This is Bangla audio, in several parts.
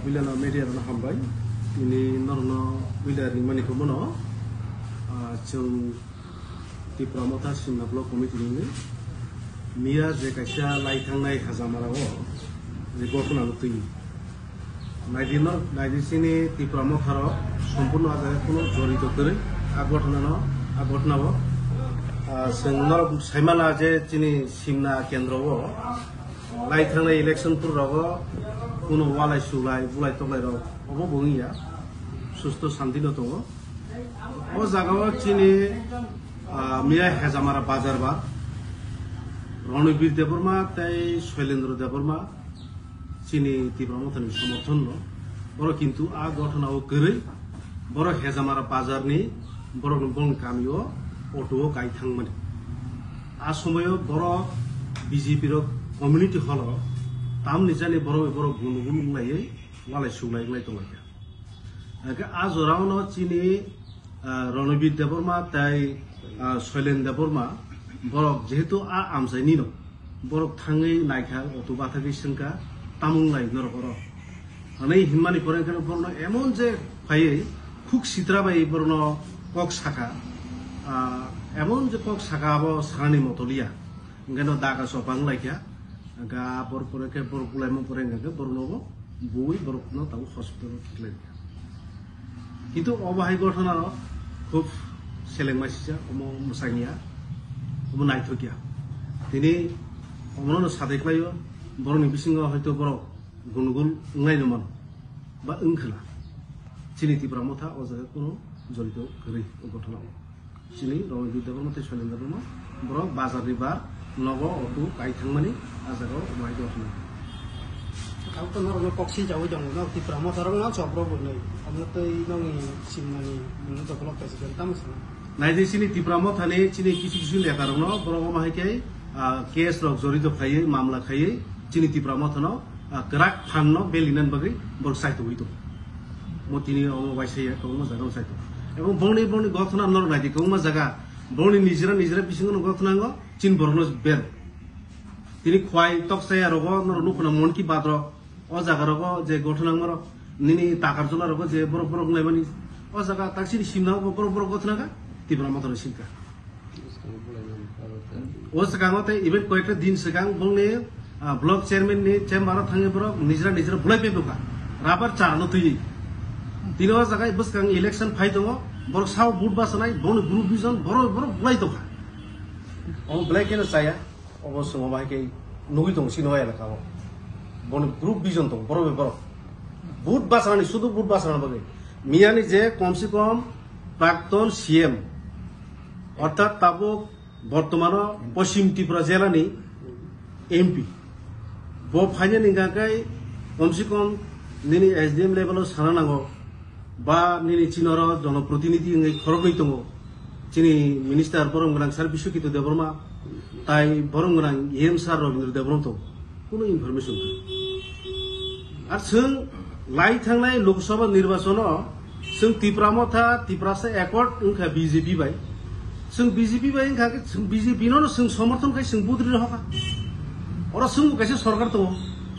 Bilana media na hambai ini norno bilari mani ko mono chung ti pramota simna blok committee ni mia je kaisa lai thangnai hazamara o je gotona nutui naidinor naidisini ti pramotharo সম্পূর্ণ আগে কোনো জড়িত করে আগটনাবো जोंनाव साइमाला जे चिनी सिमना केन्द्रआव लाई थांनाय इलेक्शनफोराव कोनो वालाय सुलाय बुलाय तलाय रावबो बुंगिया सुस्थ शान्तिनो दङ ओ जागाव चिनी मिया हेजामारा बाजारबा रणबीर देबरमा ताई शैलेन्द्र देबरमा चिनी तीव्रमथनि समर्थन बर किन्तु आ घटनाव गरै बर हेजामारा बाजारनि बर बन गामियाव अटो गायथांमोन आ समयो बर बीजेपी रो कम्युनिटी हल ताम निजानि बर गुनुगुन लायै वालाय सुलाय दंलाय आ जरावनो चिनी रणबीर देबरमा ताई शैलेन्द्र देबरमा बर जेहेतु आ आमसायनि न बर थाङै नायखा अटो बाथाखै संका तामुंलाय नरकर नै हिमानि परेंखानो बरनो एमन जे फायै खुक सित्राबाय बरनो कक साखा एमन जे कक साखाबो सानि मतलिया ओंखायनो दागा सपां लायखा गा बर परेखे बर बुलायमो परेंखाखो बरनोबो बुइ बरनो ताव हस्पिटाल खिलाय किन्तु अबाहाय घटना खुब सेलेंमासिया अमो मुसागिया अमो नायथकिया दिनै अमनो सादैख्लायो बरनि बिसिङाव हयतो बर गुनगुन नायनोमोन बा ओंखोला चिनी तीव्रमथा अजागा कोनो जड़ित गरै घटनाव चिनी रणबीर देबरमथे शैलेन्द्र देबरमा बर बाजारनि बार नग अटो गायथांमानि आजागाव माय घटना Kalau tu orang koksi jauh jauh, nak di Pramoth orang nak coba boleh. Kamu tu ini simani, mana tu kalau presiden tamu sana. Nah di sini di Pramoth hane cini kisi lihat orang no, berapa mahal kaya kes log zori tu kaya, mamla kaya, cini di Pramoth no, gerak fan no, belinan bagi bersai tu itu. Motini orang waisai ya, kamu jaga waisai tu. Emang boni gotna nor nanti, kamu jaga boni nijra bisingan gotna ngo, cin bornos ber. Ini kuai tok saya rogo nor nukuna monki badro. O jaga rogo je gotna ngoro nini takar jona rogo je borok naimani o jaga taksini simna borok gotna ka di Pramoth no simka o jaga ngote event koyekta din segang bongne block chairman ni chamber thange borok nijra bulai pebuka rabar charno tuyi tino jaga buskang election fight dongo borok saw boot basanai bon group vision borok bulai toka o black kena saya obosho mobai ke nugi dong sino ya lakawo bon group vision to boro boot basani শুধু boot basana bage মিয়ানি যে কমসে কম প্রাক্তন সিএম অর্থাৎ তাবো বর্তমান পশ্চিম ত্রিপুরা জেলানি এমপি বো ফাইনে নিগাকাই কমসে কম নিনি এসডিএম লেভেল সানা নাঙ্গো বা নিনি চিনর জনপ্রতিনিধি খরগই দङ চিনি মিনিস্টার বরংগ্রাং সার বিশ্বকিত দেববর্মা তাই বরংগ্রাং এম সার রবীন্দ্র দেববর্মা তো কোনো ইনফরমেশন আর जों লাই थांनाय लोकसभा निर्वाचन जों तीव्रमथा तीव्रासा एकर्ड उनका बीजेपी बाय जों बीजेपी बाय उनका जों बीजेपी नो जों समर्थन खाय जों बुद्रि रहका और जों कैसे सरकार दङ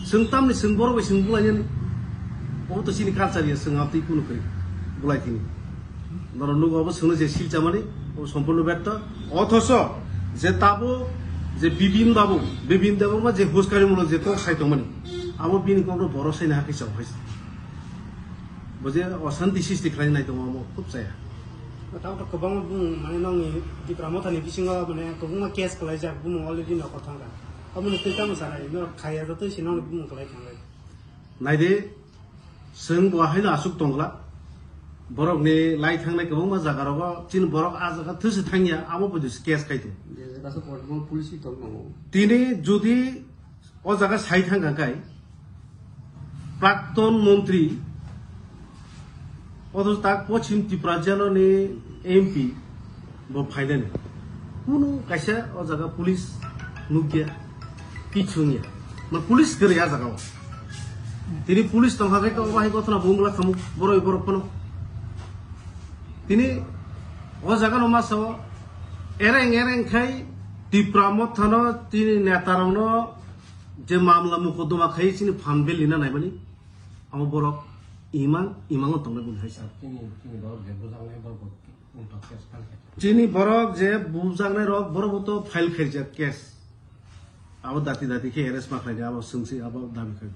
जों तामनि जों बर बाय जों बुलायनि ओ तो सिनि कालचार या जों आपति कुनु करि बुलायथिनि नरनुग अब जों जे सिलचामानि ओ सम्पूर्ण व्यक्त अथस जे ताबो जे बिबिन दाबो जे हुसकारिमुलक जे tok साइतमनि आबो बिनि को भरोसा ना हाकिसाव हाइस बजे अशान्ति सृष्टि खालामनाय दङ म खुब जाया Tahu tak kebang bung mana nangi di Pramoth ni bisinga mana kebang kes kelai jak bung already nak kau tangga. Kamu nanti kamu sana ini kaya tu sih nanti bung kelai tangga. Naide जों बहायनो आसुक दंला बरक नि लाई थांनाय गोबां मा जागा राव चिन बरक आ जागा थोसे थांगिया आबो बदि case खायतो Rasa portable polisi tu mau. तिनी जुदि अ जागा साइ थांगाकाय प्राक्तन मन्त्री अथच ताक पश्चिम त्रिपुरा जिल्लानि एमपी ब फाइनाल कुनु कायसा अ जागा पुलिस नुगिया किछुनिया मा पुलिस गरिया जागाव तिनी पुलिस तंगाकाय तो बाहाय गथना बुंगला खामु बरपनो तिनी अ जागा न मासो एरें खाय तीव्रमथ थानो तिनी नेतारावनो जे मामला मुकदमा खाय चिनि फानबेल Leena नायमानि amo borok imango tongnai bun haisa chini borok je bujangnai rok borok to file khaijak case abo dati ke arrest ma khaija abo sungsi abo dabi khai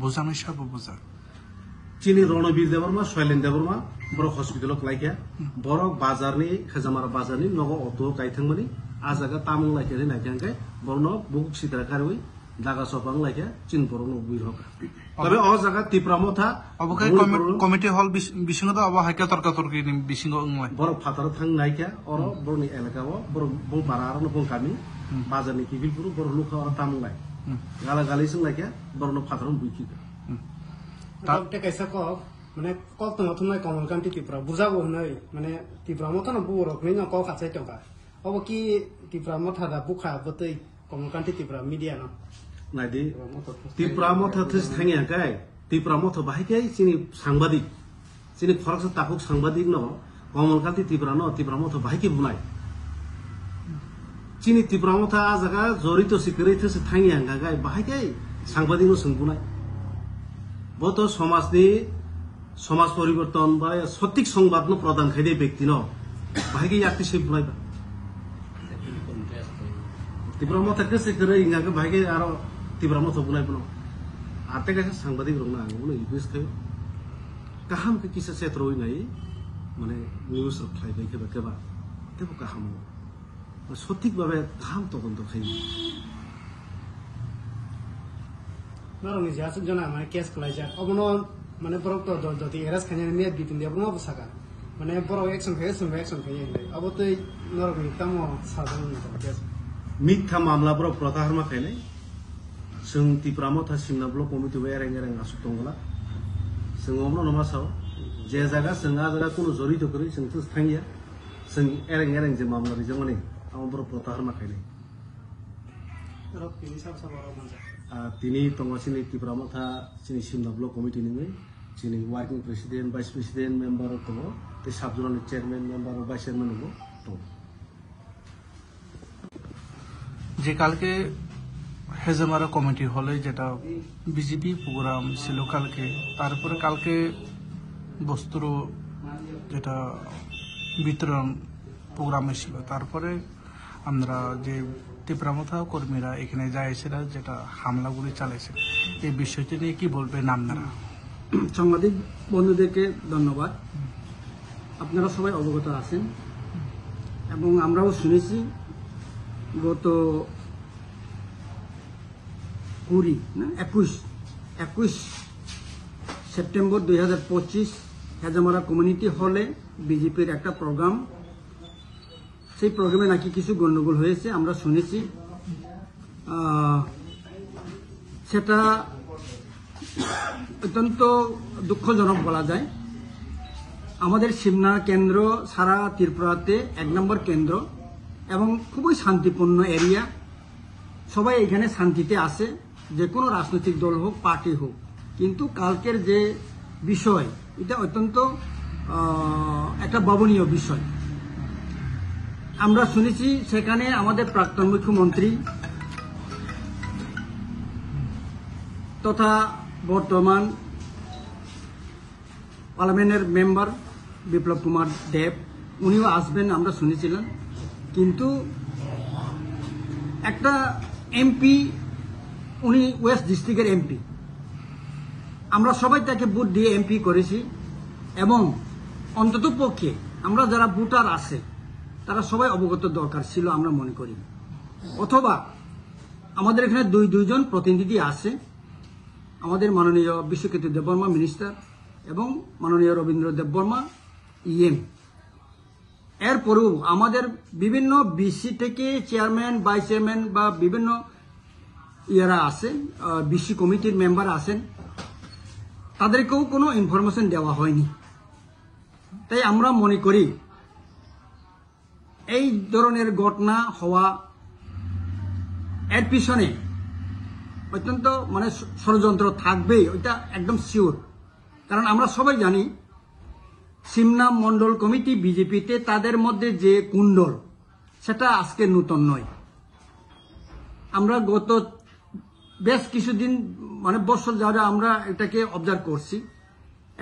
বুজানো সব বুঝা chini Ronobir Devarma Shailen Devarma borok hospital klaikya borok bazarni khajamara bazarni nogo auto kaithangmani ajaga tamung laikya naikyankai borno buk sitra karwi daga sopang laikya chin borno buirhoka তবে অ জায়গা তীব্রমথা অবকাই কমিটি হল বিসিংহ অব হাইকা তর্কাতর্কি বিসিংহ উংলাই বড় ফাতার থাং নাইকা অর বড়নি এলাকাও বড় বং পারার বং কামি বাজারনি কিবিলপুর বড় লুকা অর তামলাই গালা গালি সং লাইকা বড় ফাতার বুইকি তাতে কাইসা ক মানে কল তো নতুন কমলকান্তি ত্রিপুরা বুঝাবো নাই মানে তীব্রমথা না বুরক নাই না ক কাছাই টকা অব কি তীব্রমথা দা বুখা বতই কমলকান্তি ত্রিপুরা মিডিয়া না নাইদি তীব্রমথা থিস থাঙ্গিয়াকাই তীব্রমথা বাহিকাই চিনি সাংবাদিক চিনি ফরকস তাকুক সাংবাদিক ন কমলকান্তি তীব্রমথা বাহিকি বুনাই চিনি তীব্রমথা জায়গা জড়িত সিকরে থিস থাঙ্গিয়াকাই বাহিকাই সাংবাদিক ন সঙ্গুনাই বত সমাজ পরিবর্তন বা সঠিক সংবাদ প্রদান খাইদে ব্যক্তি ন বাহিকে ইয়াকতি সে বুনাই তীব্রমথা কেসে করে ইংগাকে বাহিকে আরো তীব্রমথা বুনাই বুনো আতে কাছে সাংবাদিক রং না আঙুল রিকুয়েস্ট খাই কাহাম কে কিসা ক্ষেত্র হই নাই মানে নিউজ রখাই বাই কেবা কেবা তেবো কাহাম সঠিক ভাবে কাহাম তদন্ত খাই নরং জাসু জনা মানে কেস কলাইজা অবনো মানে বরক তো যদি এরাস খানি মেদ বিতিন দিয়া বনো বসাকা মানে বরক অ্যাকশন খাই নাই অবতই নরং তামো সাধারণ কেস মিথ্যা মামলা বরক প্রতারমা খাইলাই जों তীব্রমথা सिमना ब्लक कमिटी एरें आसु दंगला जों अमनो नमासाव जे जागा जों आ जागा कोनो जरित करि जों थस थांगिया जों एरें जे मामला रिजों माने आम बर प्रताहरमा खाइले रक पिनि सब बर मानजा तिनी तंगसिनि তীব্রমথা सिनि सिमना ब्लक कमिटी नि सिनि working president vice president member तो ते सबजोनाल चेयरमैन मेंबर वाइस चेयरमैन हो तो যে কালকে হেজামারা কমিটি হলে যেটা বিজেপি প্রোগ্রাম ছিল কালকে তারপরে কালকে বস্ত্র যেটা বিতরণ প্রোগ্রামে ছিল তারপরে আমরা যে তীব্রমথা কর্মীরা এখানে যাইছিল যেটা হামলাগুলি চালাইছে এই বিষয়টি নিয়ে কি বলবেন আপনারা সাংবাদিক বন্ধুদেরকে ধন্যবাদ আপনারা সবাই অবগত আছেন এবং আমরাও শুনেছি গত 21 সেপ্টেম্বর 2025 হেজামারা কমিউনিটি হলে বিজেপির একটা প্রোগ্রাম সেই প্রোগ্রামে নাকি কিছু গন্ডগোল হয়েছে আমরা শুনেছি সেটা অত্যন্ত দুঃখজনক বলা যায় আমাদের সিমনা কেন্দ্র সারা ত্রিপুরাতে 1 নম্বর কেন্দ্র এবং খুবই শান্তিপূর্ণ এরিয়া সবাই এখানে শান্তিতে আসে যে কোনো রাজনৈতিক দল হোক পার্টি হোক কিন্তু কালকের যে বিষয় এটা অত্যন্ত একটা ভাবনীয় বিষয় আমরা শুনেছি সেখানে আমাদের প্রাক্তন মুখ্যমন্ত্রী তথা বর্তমান পার্লামেন্টের মেম্বার বিপ্লব কুমার দেব উনিও আসবেন আমরা শুনেছিলাম কিন্তু একটা এমপি উনি ওয়েস্ট ডিস্ট্রিক্টের এমপি আমরা সবাই তাকে ভোট দিয়ে এমপি করেছি এবং অন্তত পক্ষে আমরা যারা ভোটার আছে তারা সবাই অবগত দরকার ছিল আমরা মনে করি অথবা আমাদের এখানে দুইজন প্রতিনিধি আছে আমাদের মাননীয় বিশ্বকৃত দেববর্মা মিনিস্টার এবং মাননীয় রবীন্দ্র দেববর্মা ইএম এরপরেও আমাদের বিভিন্ন বিসি থেকে চেয়ারম্যান ভাইস চেয়ারম্যান বা বিভিন্ন ইয়ারা আছে বিসি কমিটির মেম্বার আছেন তাদেরকেও কোনো ইনফরমেশন দেওয়া হয়নি তাই আমরা মনে করি এই ধরনের ঘটনা হওয়া এর পিছনে অত্যন্ত মানে ষড়যন্ত্র থাকবেই ওইটা একদম শিওর কারণ আমরা সবাই জানি সিমনা মন্ডল কমিটি বিজেপিতে তাদের মধ্যে যে কুণ্ডল সেটা আজকে নতুন নয় আমরা গত বেশ কিছুদিন মানে বছর যারা আমরা এটাকে অবজার্ভ করছি,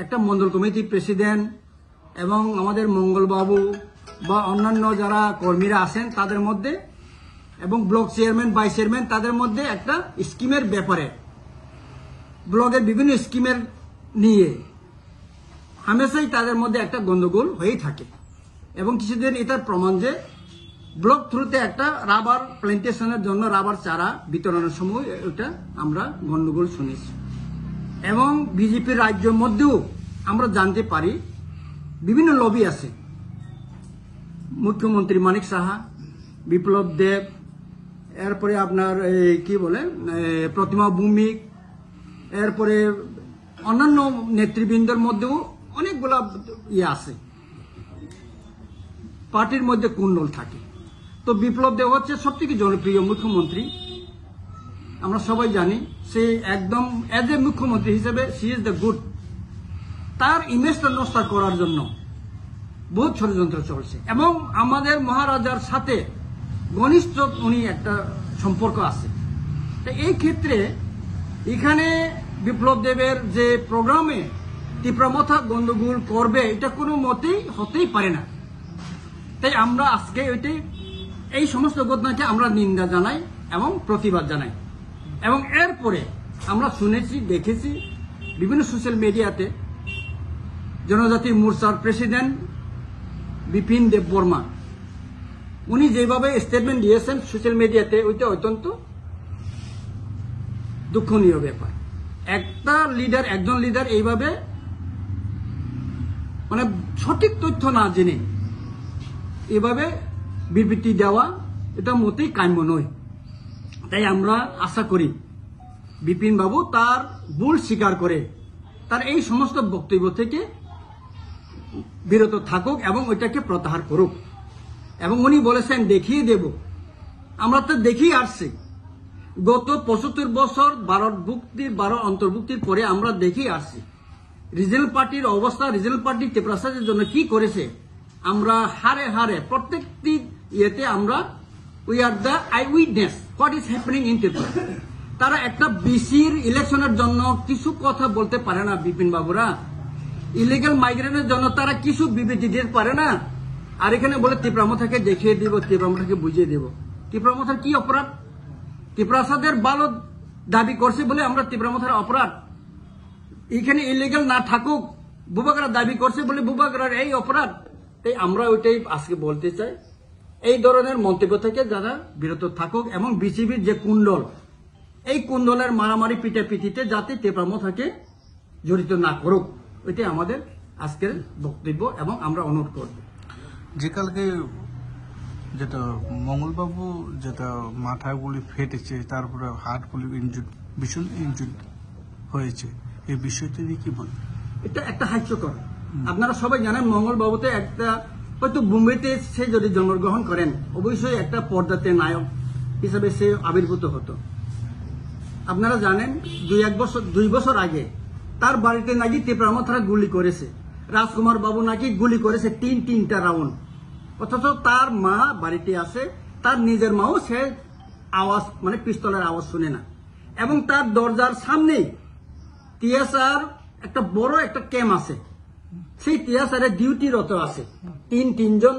একটা মন্ডল কমিটির প্রেসিডেন্ট এবং আমাদের মঙ্গলবাবু বা অন্যান্য যারা কর্মীরা আছেন তাদের মধ্যে এবং ব্লক চেয়ারম্যান ভাইস চেয়ারম্যান তাদের মধ্যে একটা স্কিমের ব্যাপারে, ব্লকের বিভিন্ন স্কিমের নিয়ে হামেশাই তাদের মধ্যে একটা গন্ডগোল হয়েই থাকে। এবং কিছুদিন এটার প্রমাণ যে ব্লক থ্রুতে একটা রাবার প্ল্যান্টেশনের জন্য রাবার চারা বিতরণের সময় এটা আমরা গন্ডগোল শুনেছি। এবং বিজেপির রাজ্যের মধ্যেও আমরা জানতে পারি বিভিন্ন লবি আছে, মুখ্যমন্ত্রী মানিক সাহা, বিপ্লব দেব, এরপরে আপনার কি বলে প্রতিমা ভৌমিক, এরপরে অন্যান্য নেতৃবৃন্দের মধ্যেও অনেকগুলা আছে, পার্টির মধ্যে কুণ্ডল থাকে। তো বিপ্লব দেব হচ্ছে সবথেকে জনপ্রিয় মুখ্যমন্ত্রী, আমরা সবাই জানি। সে একদম এজ এ মুখ্যমন্ত্রী হিসেবে সি ইজ দ্য গুড। তার ইমেজটা নষ্ট করার জন্য বহুত ষড়যন্ত্র চলছে এবং আমাদের মহারাজার সাথে ঘনিষ্ঠ উনি একটা সম্পর্ক আছে। তো এই ক্ষেত্রে এখানে বিপ্লব দেবের যে প্রোগ্রামে তীব্রমাথা গন্ডগোল করবে এটা কোনো মতেই হতেই পারে না। তাই আমরা আজকে ওইটাই এই সমস্ত ঘটনাকে আমরা নিন্দা জানাই এবং প্রতিবাদ জানাই। এবং এরপরে আমরা শুনেছি, দেখেছি বিভিন্ন সোশ্যাল মিডিয়াতে জনজাতি মোর্চার প্রেসিডেন্ট বিপিন দেব বর্মা উনি যেভাবে স্টেটমেন্ট দিয়েছেন সোশ্যাল মিডিয়াতে, ওইটা অত্যন্ত দুঃখনীয় ব্যাপার। একজন লিডার এইভাবে মানে সঠিক তথ্য না জেনে এভাবে বিবৃতি দেওয়া এটা মোটেই কাম্য নয়। তাই আমরা আশা করি বিপিন বাবু তার ভুল স্বীকার করে তার এই সমস্ত বক্তব্য থেকে বিরত থাকুক এবং ওইটাকে প্রত্যাহার করুক। এবং উনি বলেছেন দেখিয়ে দেব, আমরা তো দেখিয়ে আসছি গত ৭৫ বছর ১২ অন্তর্ভুক্তির পরে আমরা দেখিয়ে আসছি রিজনাল পার্টির অবস্থা, রিজনাল পার্টি ত্রিপুরার জন্য কি করেছে। আমরা হারে হারে প্রত্যেকটি ইয়েতে আমরা we are the I witness what is happening in Tripura. তারা একটা বিসির ইলেকশনের জন্য কিছু কথা বলতে পারে না বিপিন বাবুরা, ইলিগাল মাইগ্রেন্টের জন্য তারা কিছু বিবৃতি দিতে পারে না। আর এখানে বলে ত্রিপুরামথাকে দেখিয়ে দিব, ত্রিপুরামথাকে বুঝিয়ে দেব। ত্রিপুরামথার কি অপরাধ? ত্রিপুরাসাদের ভালো দাবি করছে বলে আমরা ত্রিপুরামথার অপরাধ? এখানে ইলিগাল না থাকুক, বুবাগরা দাবি করছে বলে বুবাগরার এই অপরাধ? তাই আমরা ওইটাই আজকে বলতে চাই, এই ধরনের মন্তব্য থেকে যারা বিরত থাকুক এবং বিসিবির যে কুণ্ডল, এই কুণ্ডলের মারামারি পিটাপিটিতে যাতে ত্রিপুরামথাকে জড়িত না করুক, ওইটাই আমাদের আজকের বক্তব্য এবং আমরা অনুরোধ করব। যে কালকে যেটা মঙ্গলবাবু যেটা মাথাগুলি ফেটেছে, তারপরে হার্টগুলি ভীষণ ইনজুর্ড হয়েছে, এই বিষয়টি নিয়ে কি বলবেন? এটা একটা হাস্যকর। আপনারা সবাই জানেন মঙ্গলবাবুতে একটা হয়তো বোম্বেতে সে যদি জন্মগ্রহণ করেন অবশ্যই একটা পর্দাতে নায়ক হিসেবে সে আবির্ভূত হতো। আপনারা জানেন ২ বছর আগে তার বাড়িতে নাকি ত্রিপুরামথারা গুলি করেছে, রাজকুমার বাবু নাকি গুলি করেছে তিনটা রাউন্ড, অথচ তার মা বাড়িতে আছে, তার নিজের মাও সে আওয়াজ মানে পিস্তলের আওয়াজ শুনে না। এবং তার দরজার সামনেই টিএসআর একটা বড় একটা ক্যাম্প আছে, সেই টিএসআর এর ডিউটিরত আছে তিনজন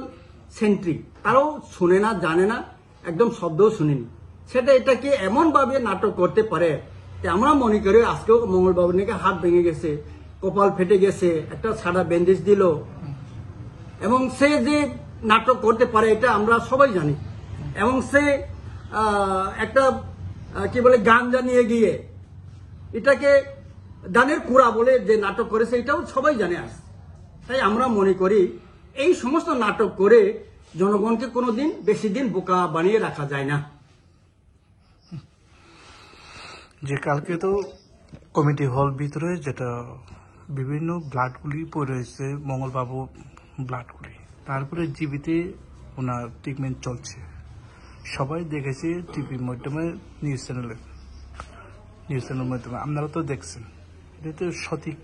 সেন্ট্রি, তারাও শুনে না, জানে না, একদম শব্দও শুনেনি। সেটা এটাকে এমন ভাবে নাটক করতে পারে, আমরা মনে করি আজকেও মঙ্গলবাবুর নাকি হাত ভেঙে গেছে, কপাল ফেটে গেছে, একটা সাদা ব্যান্ডেজ দিল, এবং সে যে নাটক করতে পারে এটা আমরা সবাই জানি। এবং সে একটা কি বলে গাঞ্জা নিয়ে গিয়ে এটাকে দানের কুড়া বলে যে নাটক করেছে এটাও সবাই জানে আজ। তাই আমরা মনে করি এই সমস্ত নাটক করে জনগণকে কোনোদিন বেশি দিন বোকা বানিয়ে রাখা যায় না। যে কালকে তো কমিটি হল ভিতরে যেটা বিভিন্ন ব্লাডগুলি পড়ে রয়েছে, মঙ্গলবাবু ব্লাডগুলি, তারপরে জিবিতে ওনার ট্রিটমেন্ট চলছে, সবাই দেখেছে টিভির মাধ্যমে, নিউজ চ্যানেলের মাধ্যমে, আপনারা তো দেখছেন, এটা তো সঠিক।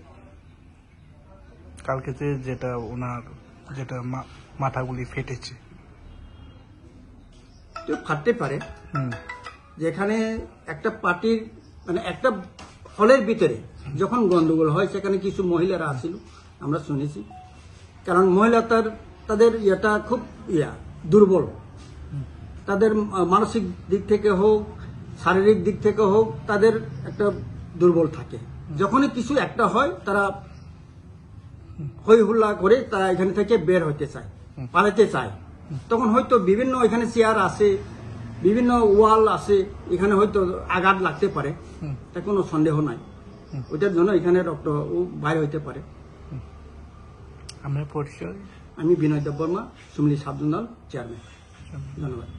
কালকেতে যেটা ওনার যেটা মাথাগুলি ফেটেছে, ফাটতে পারে, যেখানে একটা পার্টির মানে একটা হলের ভিতরে যখন গন্ডগোল হয় সেখানে কিছু মহিলারা আসছিল, আমরা শুনেছি। কারণ মহিলা তাদের ইয়েটা খুব দুর্বল, তাদের মানসিক দিক থেকে হোক শারীরিক দিক থেকে হোক তাদের একটা দুর্বল থাকে। যখনই কিছু একটা হয় তারা হই হুল্লা করে তারা এখান থেকে বের হতে চায়, পালাতে চায়। তখন হয়তো বিভিন্ন এখানে চেয়ার আছে, বিভিন্ন ওয়াল আছে, এখানে হয়তো আঘাত লাগতে পারে, তা কোনো সন্দেহ নাই। ওইটার জন্য এখানে রক্ত বাইর হইতে পারে। আমরা পরিচয়, আমি বিনয় দেববর্মা, সুমলি সাবজুনাল চেয়ারম্যান। ধন্যবাদ।